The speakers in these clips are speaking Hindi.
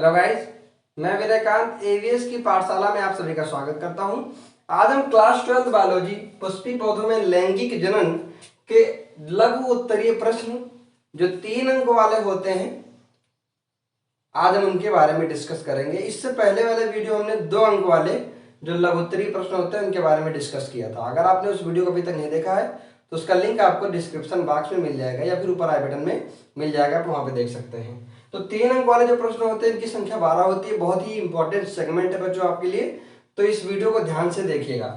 हेलो गाइस, मैं विनयकांत एवीएस की पाठशाला में आप सभी का स्वागत करता हूं। आज हम क्लास 12 बायोलॉजी पुष्पी पौधों में लैंगिक जनन के लघु उत्तरीय प्रश्न जो 3 अंक वाले होते हैं, आज हम उनके बारे में डिस्कस करेंगे। इससे पहले वाले वीडियो हमने 2 अंक वाले जो लघु उत्तरीय प्रश्न होते हैं उनके बारे में डिस्कस किया था। अगर आपने उस वीडियो को अभी तक नहीं देखा है तो उसका लिंक आपको डिस्क्रिप्शन बॉक्स में मिल जाएगा या फिर ऊपर आई बटन में मिल जाएगा, आप वहां पे देख सकते हैं। तो 3 अंक वाले जो प्रश्न होते हैं इनकी संख्या 12 होती है। बहुत ही इंपॉर्टेंट सेगमेंट है बच्चों आपके लिए, तो इस वीडियो को ध्यान से देखिएगा।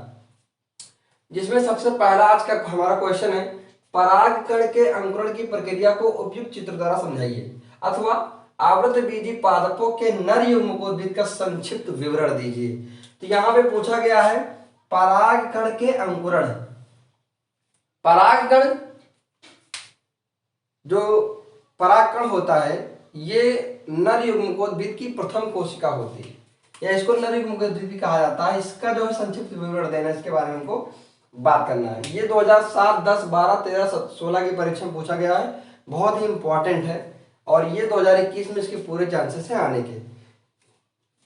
जिसमें सबसे पहला आज का हमारा क्वेश्चन है, परागकण के अंकुरण की प्रक्रिया को उपयुक्त चित्र द्वारा समझाइए, अथवा आवृतबीजी पादपों के नर युग्मकोद्भिद का संक्षिप्त विवरण दीजिए। तो यहाँ पे पूछा गया है परागकण के अंकुरण। परागकण जो परागकण होता है ये नर युग्मकोद्भिद की प्रथम कोशिका होती है, या इसको नर युग्मकोद्भिद भी कहा जाता है। इसका जो है संक्षिप्त विवरण देना, इसके बारे में हमको बात करना है। ये 2007, 10, 12, 13, 16 की परीक्षा में पूछा गया है, बहुत ही इंपॉर्टेंट है और ये 2021 में इसके पूरे चांसेस हैं आने के।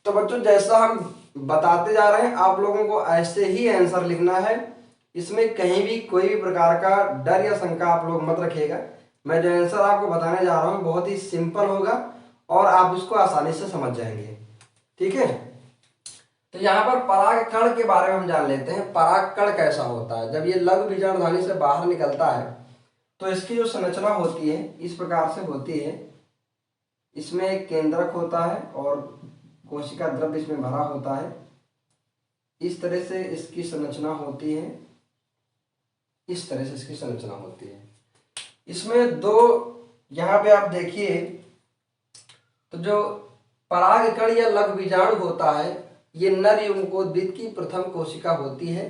तो बच्चों जैसा हम बताते जा रहे हैं आप लोगों को ऐसे ही आंसर लिखना है। इसमें कहीं भी कोई भी प्रकार का डर या शंका आप लोग मत रखिएगा। मैं जो आंसर आपको बताने जा रहा हूँ बहुत ही सिंपल होगा और आप इसको आसानी से समझ जाएंगे, ठीक है। तो यहाँ पर परागकण के बारे में हम जान लेते हैं। परागकण कैसा होता है? जब ये लघु बीजाणुधानी से बाहर निकलता है तो इसकी जो संरचना होती है इस प्रकार से होती है। इसमें एक केंद्रक होता है और कोशिका द्रव्य इसमें भरा होता है। इस तरह से इसकी संरचना होती है, इस तरह से इसकी संरचना होती है। इसमें दो, यहाँ पे आप देखिए तो जो परागकण या लघु बीजाणु होता है ये नर युग्मकोद्भिद की प्रथम कोशिका होती है।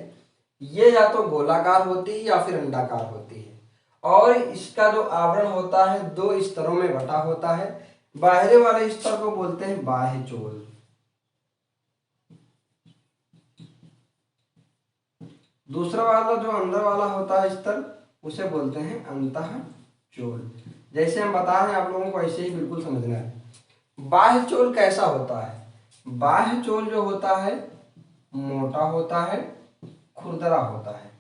ये या तो गोलाकार होती है या फिर अंडाकार होती है और इसका जो आवरण होता है 2 स्तरों में बटा होता है। बाहरी वाले स्तर को बोलते हैं बाह्य चोल, दूसरा वाला जो अंदर वाला होता है स्तर उसे बोलते हैं अंतःचोल। जैसे हम बता रहे हैं आप लोगों को ऐसे ही बिल्कुल समझना है। बाह्य चोल कैसा होता है? बाह्य चोल जो होता है मोटा होता है, खुरदरा होता है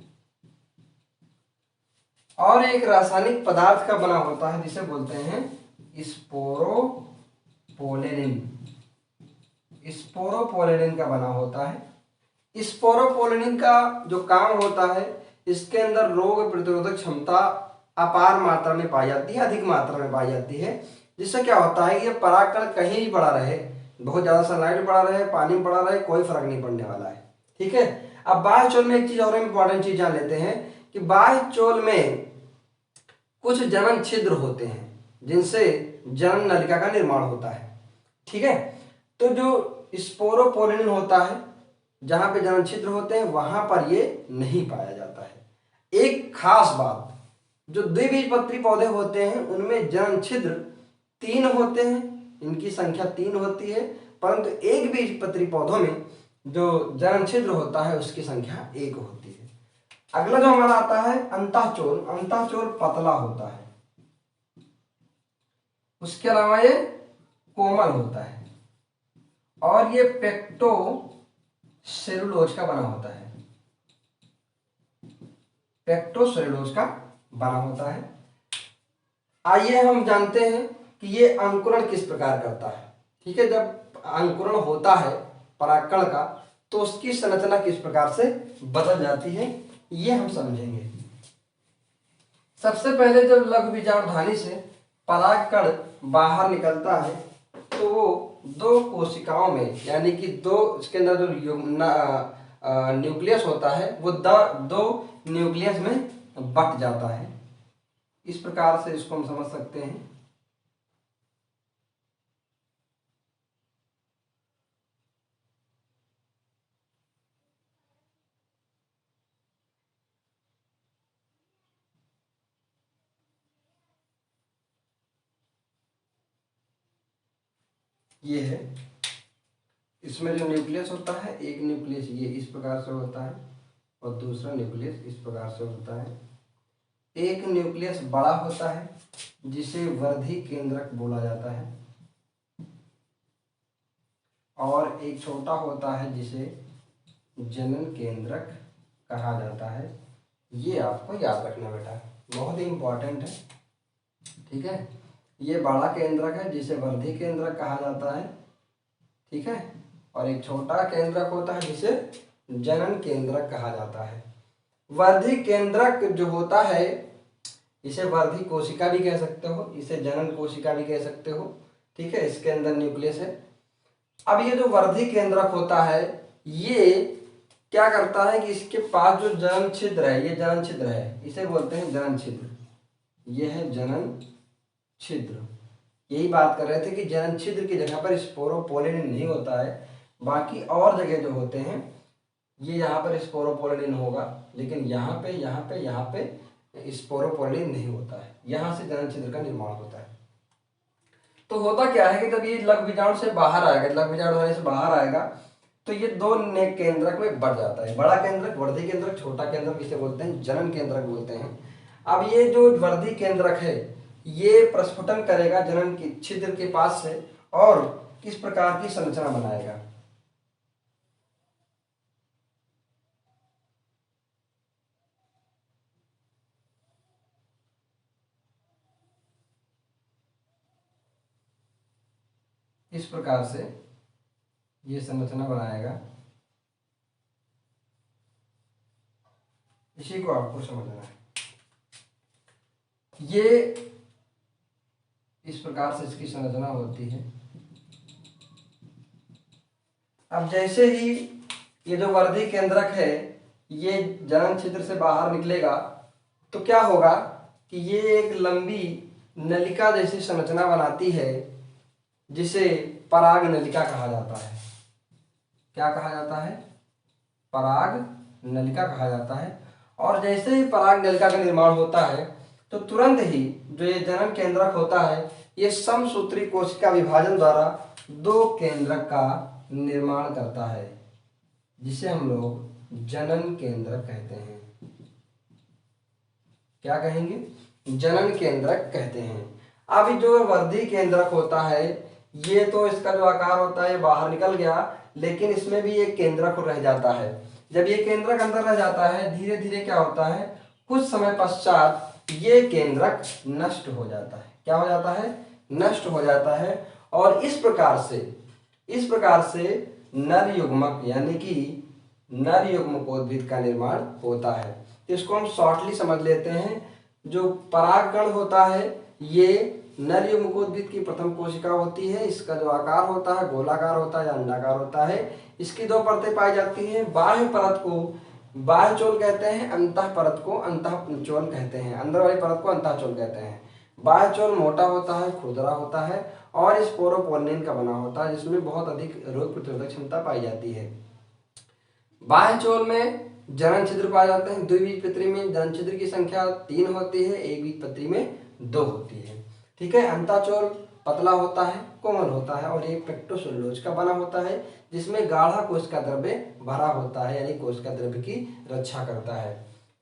और एक रासायनिक पदार्थ का बना होता है जिसे बोलते हैं स्पोरोपोलेनिन। स्पोरोपोलेनिन का बना होता है। स्पोरोपोलेनिन का जो काम होता है इसके अंदर रोग प्रतिरोधक क्षमता अपार मात्रा में पाई जाती है, अधिक मात्रा में पाई जाती है। जिससे क्या होता है ये परागकण कहीं भी पड़ा रहे, बहुत ज्यादा सनलाइट में पड़ा रहे, पानी में पड़ा रहे, कोई फर्क नहीं पड़ने वाला है, ठीक है। अब बाह्य चोल में एक चीज और इंपॉर्टेंट चीज जान लेते हैं कि बाह्य चोल में कुछ जनन छिद्र होते हैं जिनसे जनन नलिका का निर्माण होता है, ठीक है। तो जो स्पोरोपोलेनिन होता है जहां पे जनन छिद्र होते हैं वहां पर ये नहीं पाया जाता है। एक खास बात, जो द्विबीजपत्री पौधे होते हैं उनमें जनन छिद्र 3 होते हैं, इनकी संख्या 3 होती है, परंतु एक बीजपत्री पौधों में जो जनन छिद्र होता है उसकी संख्या 1 होती है। अगला जो हमारा आता है अंतःचोल। अंतःचोल पतला होता है, उसके अलावा ये कोमल होता है और ये पेक्टो सेलुलोज का बना होता है। पेक्टोसेलुलोज का बना होता है। आइए हम जानते हैं कि ये अंकुरण किस प्रकार करता है, ठीक है। जब अंकुरण होता है परागकण का तो उसकी संरचना किस प्रकार से बदल जाती है ये हम समझेंगे। सबसे पहले जब लघु बीजाणुधानी से परागकण बाहर निकलता है तो वो 2 कोशिकाओं में, यानी कि 2 इसके अंदर जो न्यूक्लियस होता है वो 2 न्यूक्लियस में बट जाता है। इस प्रकार से इसको हम समझ सकते हैं। ये है, इसमें जो न्यूक्लियस होता है एक न्यूक्लियस ये इस प्रकार से होता है और दूसरा न्यूक्लियस इस प्रकार से होता है। एक न्यूक्लियस बड़ा होता है जिसे वर्धी केंद्रक बोला जाता है और एक छोटा होता है जिसे जनन केंद्रक कहा जाता है। ये आपको याद रखना बेटा, बहुत ही इंपॉर्टेंट है। ठीक है, ये बड़ा केंद्रक है जिसे वर्धी केंद्रक कहा जाता है। ठीक है, और एक छोटा केंद्रक होता है जिसे जनन केंद्रक कहा जाता है। वर्धी केंद्रक जो होता है इसे वर्धी कोशिका भी कह सकते हो, इसे जनन कोशिका भी कह सकते हो। ठीक है, इसके अंदर न्यूक्लियस है। अब ये जो वर्धी केंद्रक होता है ये क्या करता है कि इसके पास जो जनन छिद्र है, ये जनन छिद्र है, इसे बोलते हैं जनन छिद्र। ये है जनन छिद्र। यही बात कर रहे थे कि जनन छिद्र की जगह पर स्पोरोपोलिन नहीं होता है, बाकी और जगह जो होते हैं ये यहाँ पर स्पोरोपोलिन होगा, लेकिन यहाँ पे स्पोरोपोलिन नहीं होता है। यहाँ से जनन छिद्र का निर्माण होता है। तो होता क्या है कि जब ये लघु बीजाणु से बाहर आएगा, लघु बीजाणु होने से बाहर आएगा, तो ये दो केंद्रक में बढ़ जाता है। बड़ा केंद्रक वर्धी केंद्रक, छोटा केंद्रक इसे बोलते हैं जनन केंद्रक बोलते हैं। अब ये जो वर्धी केंद्रक है ये प्रस्फुटन करेगा जनन की छिद्र के पास से और किस प्रकार की संरचना बनाएगा। इस प्रकार से ये संरचना बनाएगा। इसी को आपको समझना है। ये इस प्रकार से इसकी संरचना होती है। अब जैसे ही ये जो वर्धी केंद्रक है ये जनन छिद्र से बाहर निकलेगा तो क्या होगा कि ये एक लंबी नलिका जैसी संरचना बनाती है जिसे पराग नलिका कहा जाता है। क्या कहा जाता है? पराग नलिका कहा जाता है। और जैसे ही पराग नलिका का निर्माण होता है तो तुरंत ही जो ये जनन केंद्रक होता है ये समसूत्री कोशिका विभाजन द्वारा दो केंद्रक का निर्माण करता है, जिसे हम लोग जनन केंद्रक कहते हैं। क्या कहेंगे? जनन केंद्रक कहते हैं। अब जो वर्धी केंद्रक होता है ये तो इसका जो आकार होता है बाहर निकल गया, लेकिन इसमें भी एक केंद्रक रह जाता है। जब ये केंद्रक अंदर रह जाता है धीरे धीरे क्या होता है, कुछ समय पश्चात ये केंद्रक नष्ट हो जाता है। क्या हो जाता है? नष्ट हो जाता है। और इस प्रकार से नर युग्मक यानी कि नर युग्मकोद्भिद का निर्माण होता है। तो इसको हम शॉर्टली समझ लेते हैं। जो परागकण होता है ये नर युग्मकोद्भिद की प्रथम कोशिका होती है। इसका जो आकार होता है गोलाकार होता है या अंडाकार होता है। इसकी दो परतें पाई जाती हैं। बाह्य परत को बाह्य चोल कहते हैं, अंतः परत को अंतः चोल कहते हैं। अंदर वाली परत को अंतः चोल कहते हैं। बाह्य चोल मोटा होता है, खुरदरा होता है और स्पोरोपोलिन का बना होता है, जिसमें बहुत अधिक रोग प्रतिरोधक क्षमता पाई जाती है। बाह्य चोल में जनन छिद्र पाए जाते हैं। द्विबीजपत्री में जनन छिद्र की संख्या 3 होती है, एक बीजपत्री में 2 होती है। ठीक है, अंतःचोल पतला होता है, कोमल होता है और एक पेक्टोसेलुलोज का बना होता है, जिसमें गाढ़ा कोशिका द्रव्य भरा होता है, यानी कोशिका द्रव्य की रक्षा करता है।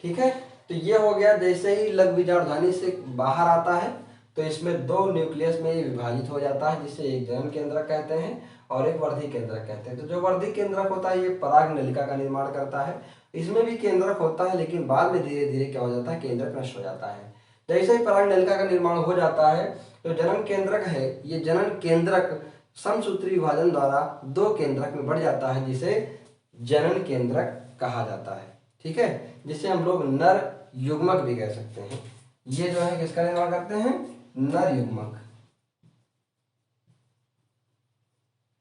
ठीक है, तो ये हो गया। जैसे ही लघु बीजाणुधानी से बाहर आता है तो इसमें दो न्यूक्लियस में विभाजित हो जाता है, जिसे एक जनन केंद्रक कहते हैं और एक वर्धी केंद्रक कहते हैं। तो जो वर्धी केंद्रक होता है ये पराग नलिका का निर्माण करता है। इसमें भी केंद्रक होता है, लेकिन बाद में धीरे धीरे क्या हो जाता है, केंद्रक नष्ट हो जाता है। जैसे ही पराग नलिका का निर्माण हो जाता है तो जनन केंद्रक है, ये जनन केंद्रक समसूत्री विभाजन द्वारा दो केंद्रक में बढ़ जाता है, जिसे जनन केंद्रक कहा जाता है। ठीक है, जिसे हम लोग नर युग्मक भी कह सकते हैं। ये जो है किसका निर्माण करते हैं? नर युग्मक।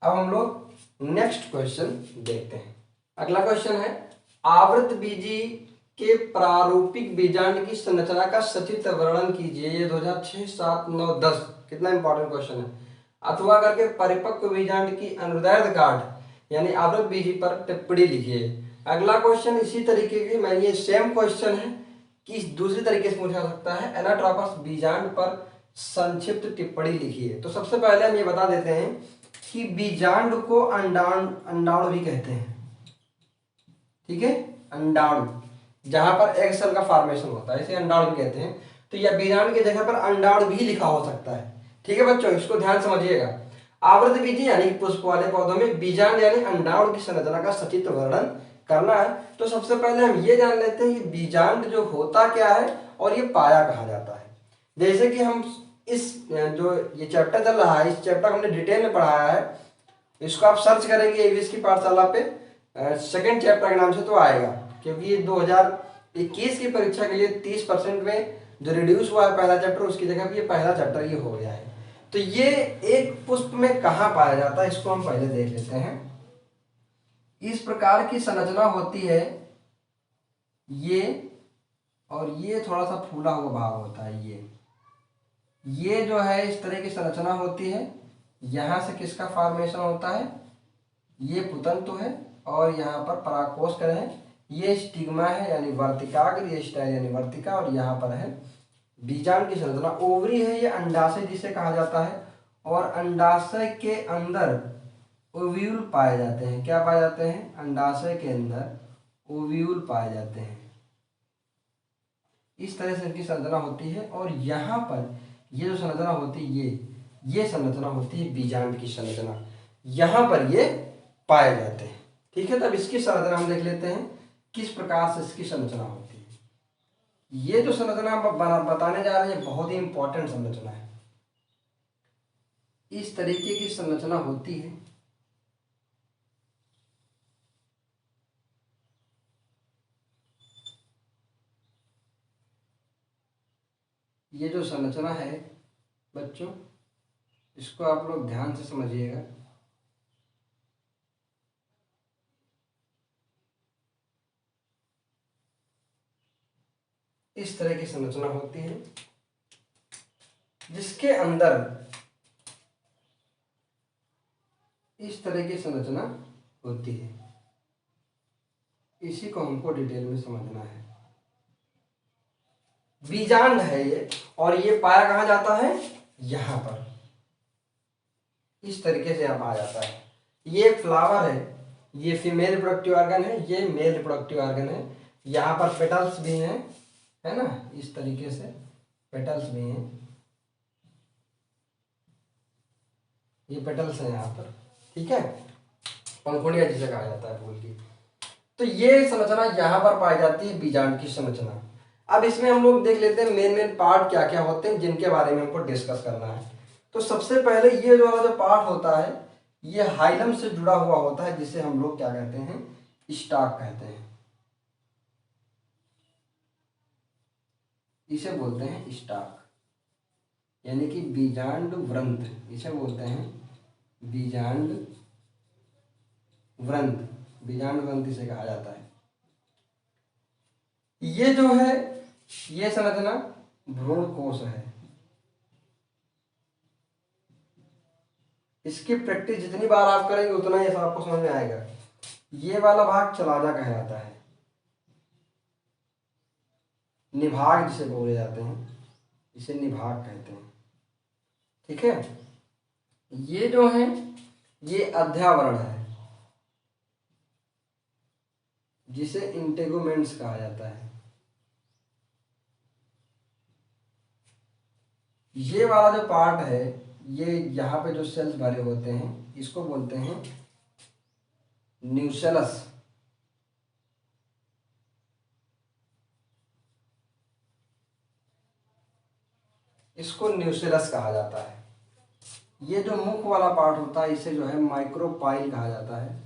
अब हम लोग नेक्स्ट क्वेश्चन देखते हैं। अगला क्वेश्चन है, आवृत बीजी के प्रारूपिक बीजांड की संरचना का सचित्र वर्णन कीजिए। ये 2006, 7, 9, 10 कितना इंपॉर्टेंट क्वेश्चन है। अथवा करके परिपक्व बीजांड की अनुदैर्ध्य गांठ यानी आवृत बीजी पर टिप्पणी लिखिए। अगला क्वेश्चन इसी तरीके के मैं ये सेम क्वेश्चन है कि दूसरी तरीके से पूछा सकता है। एनाट्रोपस बीजांड पर संक्षिप्त टिप्पणी लिखिए। तो सबसे पहले हम ये बता देते हैं कि बीजांड को अंडाणु भी कहते हैं। ठीक है, अंडाणु जहां पर एग सेल का फॉर्मेशन होता है इसे अंडाणु भी कहते हैं। तो यह बीजांड की जगह पर अंडाणु भी लिखा हो सकता है। ठीक है बच्चों, इसको ध्यान समझिएगा। आवृतबीजी यानी कि पुष्प वाले पौधों में बीजांड यानी अंडाणु की संरचना का सचित्र वर्णन करना है। तो सबसे पहले हम ये जान लेते हैं कि बीजांड जो होता क्या है और ये पाया कहा जाता है। जैसे कि हम इस जो ये चैप्टर चल रहा है, इस चैप्टर हमने डिटेल में पढ़ाया है, इसको आप सर्च करेंगे एवीएस की पाठशाला पे सेकंड चैप्टर के नाम से तो आएगा, क्योंकि ये 2021 की परीक्षा के लिए 30% में जो रिड्यूस हुआ है पहला चैप्टर, उसकी जगह पे ये पहला चैप्टर ये हो गया है। तो ये एक पुष्प में कहाँ पाया जाता है, इसको हम पहले देख लेते हैं। इस प्रकार की संरचना होती है ये, और ये थोड़ा सा फूला हुआ भाग होता है ये जो है इस तरह की संरचना होती है। यहां से किसका फॉर्मेशन होता है, ये पुतंतु है, और यहाँ पर परागकोश करें, ये स्टिग्मा है यानी वर्तिकाग्र, ये स्टाइल यानी वर्तिका, और यहाँ पर है बीजांड की संरचना। ओवरी है ये अंडाशय जिसे कहा जाता है, और अंडाशय के अंदर ओव्यूल पाए जाते हैं। क्या पाए जाते हैं, अंडाशय के अंदर ओव्यूल पाए जाते हैं। इस तरह से इनकी संरचना होती है, और यहाँ पर ये जो संरचना होती है ये संरचना होती है बीजांड की संरचना, यहाँ पर ये पाए जाते हैं। ठीक है, तब इसकी संरचना हम देख लेते हैं किस प्रकार से इसकी संरचना होती है। ये जो संरचना बताने जा रहे हैं बहुत ही इंपॉर्टेंट संरचना है। इस तरीके की संरचना होती है। ये जो संरचना है बच्चों, इसको आप लोग ध्यान से समझिएगा। इस तरह की संरचना होती है जिसके अंदर इस तरह की संरचना होती है। इसी को हमको डिटेल में समझना है। बीजांड है ये, और ये पाया कहाँ जाता है, यहां पर इस तरीके से यहाँ पाया जाता है। ये फ्लावर है, ये फीमेल रिप्रोडक्टिव ऑर्गन है, ये मेल रिप्रोडक्टिव ऑर्गन है। यहाँ पर पेटल्स भी हैं, है ना, इस तरीके से पेटल्स भी हैं, ये पेटल्स हैं यहाँ पर। ठीक है, पंखुड़ियाँ जिसे कहा जाता है फूल की। तो ये संरचना यहाँ पर पाई जाती है बीजांड की संरचना। अब इसमें हम लोग देख लेते हैं मेन पार्ट क्या क्या होते हैं जिनके बारे में हमको डिस्कस करना है। तो सबसे पहले ये जो वाला जो पार्ट होता है ये हाइलम से जुड़ा हुआ होता है, जिसे हम लोग क्या कहते हैं, स्टाक कहते हैं। इसे बोलते हैं स्टाक, यानी कि बीजांड व्रंत, इसे बोलते हैं बीजांड व्रंत। बीजांड व्रंत इसे कहा जाता है। ये जो है ये संरचना भ्रूण कोश है। इसकी प्रैक्टिस जितनी बार आप करेंगे उतना ही आपको समझ में आएगा। ये वाला भाग चलाजा कहलाता है, निभाग जिसे बोले जाते हैं, इसे निभाग कहते हैं। ठीक है, ये जो है ये अध्यावरण है जिसे इंटेगुमेंट्स कहा जाता है। ये वाला जो पार्ट है ये यहाँ पे जो सेल्स भरे होते हैं इसको बोलते हैं न्यूसेलस। इसको न्यूसेलस कहा जाता है। ये जो मुख वाला पार्ट होता है इसे जो है माइक्रोपाइल कहा जाता है,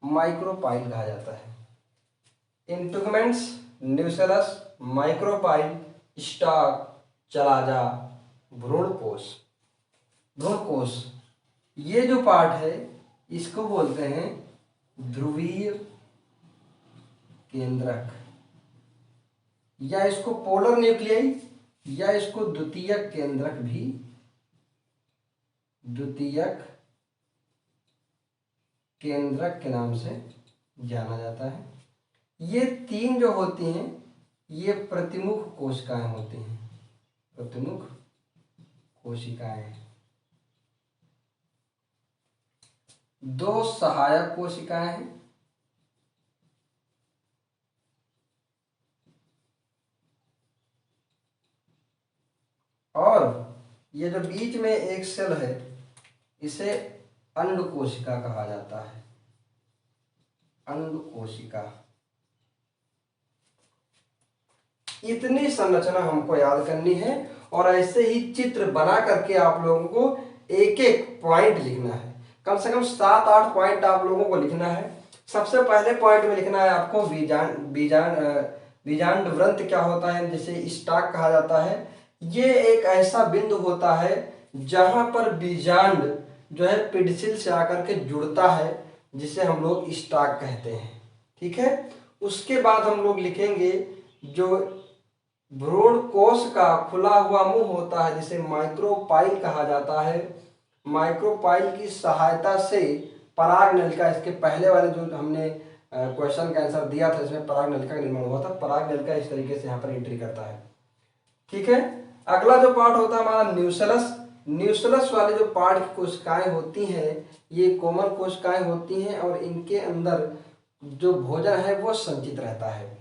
माइक्रोपाइल कहा जाता है। Integuments, nucellus, micropyle, stock, chalaza, भ्रूणकोश। भ्रूणकोश ये जो पार्ट है इसको बोलते हैं ध्रुवीय केंद्रक, या इसको पोलर न्यूक्लियाई, या इसको द्वितीयक केंद्रक भी, द्वितीयक केंद्रक के नाम से जाना जाता है। ये तीन जो होती हैं ये प्रतिमुख कोशिकाएं होती हैं, प्रतिमुख कोशिकाएं। दो सहायक कोशिकाएं हैं, और ये जो बीच में एक सेल है इसे अंड कोशिका कहा जाता है, अंड कोशिका। इतनी संरचना हमको याद करनी है और ऐसे ही चित्र बना करके आप लोगों को एक एक पॉइंट लिखना है। कम से कम 7-8 पॉइंट आप लोगों को लिखना है। सबसे पहले पॉइंट में लिखना है आपको बीजांड व्रंत क्या होता है, जिसे स्टाक कहा जाता है। ये एक ऐसा बिंदु होता है जहां पर बीजांड जो है पिडसिल से आकर के जुड़ता है, जिसे हम लोग स्टाक कहते हैं। ठीक है, उसके बाद हम लोग लिखेंगे जो भ्रूण कोश का खुला हुआ मुंह होता है, जिसे माइक्रोपाइल कहा जाता है। माइक्रोपाइल की सहायता से पराग नलिका, इसके पहले वाले जो हमने क्वेश्चन का आंसर दिया था इसमें पराग नलिका का निर्माण हुआ था। पराग नलिका इस तरीके से यहाँ पर एंट्री करता है। ठीक है, अगला जो पार्ट होता है हमारा न्यूसेलस। न्यूसेलस वाले जो पार्ट की कोशिकाएं होती हैं ये कोमल कोशिकाएं होती हैं और इनके अंदर जो भोजन है वो संचित रहता है।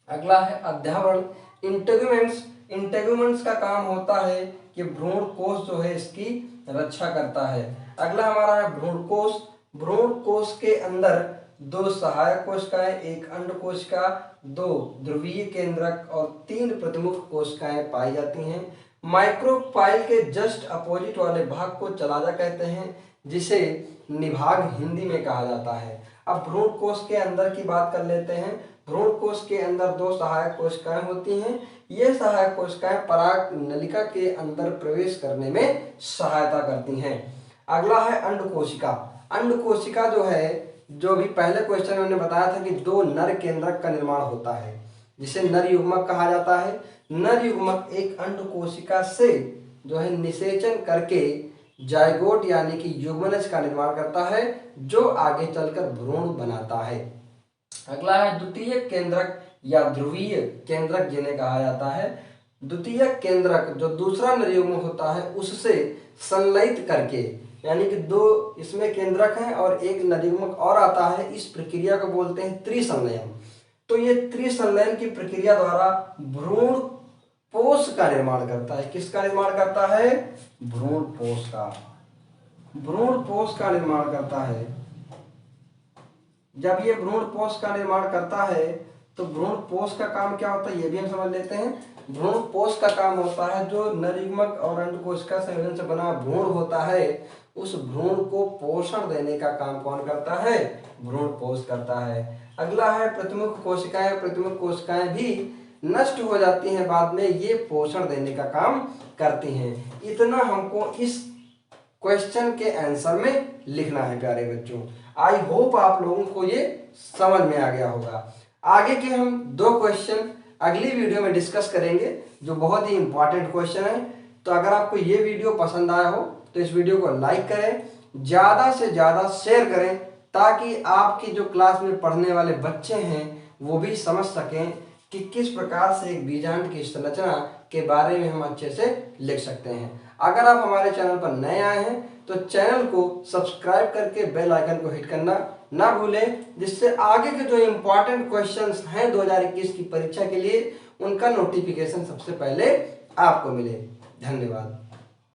अगला है अध्यावरण। इंटेगुमेंट्स। इंटेगुमेंट्स का काम होता है कि भ्रूण कोश जो है इसकी रक्षा करता है। अगला हमारा है भ्रूण कोश। भ्रूण कोश के अंदर 2 सहायक कोशिकाएं, 1 अंड कोशिका, 2 ध्रुवीय केंद्रक और 3 प्रतिमुख कोशिकाएं पाई जाती हैं। माइक्रोपाइल के जस्ट अपोजिट वाले भाग को चलाजा कहते हैं, जिसे निभाग हिंदी में कहा जाता है। अब भ्रूण कोश के अंदर की बात कर लेते हैं। भ्रूण कोश के अंदर 2 सहायक कोशिकाएं होती हैं। ये सहायक कोशिकाएं पराग नलिका के अंदर प्रवेश करने में सहायता करती हैं। अगला है अंड कोशिका। अंड कोशिका जो है, जो भी पहले क्वेश्चन में हमने बताया था कि 2 नर केंद्रक का निर्माण होता है, जिसे नर युग्मक कहा जाता है। नर युग्मक एक अंड कोशिका से जो है निषेचन करके जायगोट यानी कि युग्मनज का निर्माण करता है, जो आगे चलकर भ्रूण बनाता है। अगला है द्वितीय केंद्रक या ध्रुवीय केंद्रक जिन्हें कहा जाता है। द्वितीय केंद्रक जो दूसरा नर युग्मक होता है उससे संलयित करके, यानी कि 2 इसमें केंद्रक हैं और 1 नर युग्मक और आता है, इस प्रक्रिया को बोलते हैं त्रिसंलयन। तो ये त्रिसंलयन की प्रक्रिया द्वारा भ्रूण पोष का निर्माण करता है। किसका निर्माण करता है? भ्रूण पोष का। भ्रूण पोष का निर्माण करता है। जब ये भ्रूण पोष का निर्माण करता है तो भ्रूण पोष का काम क्या होता है ये भी हम समझ लेते हैं। भ्रूण पोष का काम होता है जो नर युग्मक और अंड कोशिका संयोजन से बना भ्रूण होता है, उस भ्रूण को पोषण देने का काम कौन करता है? भ्रूण पोष करता है। अगला है प्रतिमुख कोशिकाएं। प्रतिमुख कोशिकाएं भी नष्ट हो जाती हैं बाद में, ये पोषण देने का काम करती हैं। इतना हमको इस क्वेश्चन के आंसर में लिखना है प्यारे बच्चों। आई होप आप लोगों को ये समझ में आ गया होगा। आगे के हम 2 क्वेश्चन अगली वीडियो में डिस्कस करेंगे जो बहुत ही इंपॉर्टेंट क्वेश्चन है। तो अगर आपको ये वीडियो पसंद आया हो तो इस वीडियो को लाइक करें, ज़्यादा से ज़्यादा शेयर करें, ताकि आपकी जो क्लास में पढ़ने वाले बच्चे हैं वो भी समझ सकें कि किस प्रकार से एक बीजांड की संरचना के बारे में हम अच्छे से लिख सकते हैं। अगर आप हमारे चैनल पर नए आए हैं तो चैनल को सब्सक्राइब करके बेल आइकन को हिट करना ना भूलें, जिससे आगे के जो इम्पोर्टेंट क्वेश्चंस हैं 2021 की परीक्षा के लिए उनका नोटिफिकेशन सबसे पहले आपको मिले। धन्यवाद।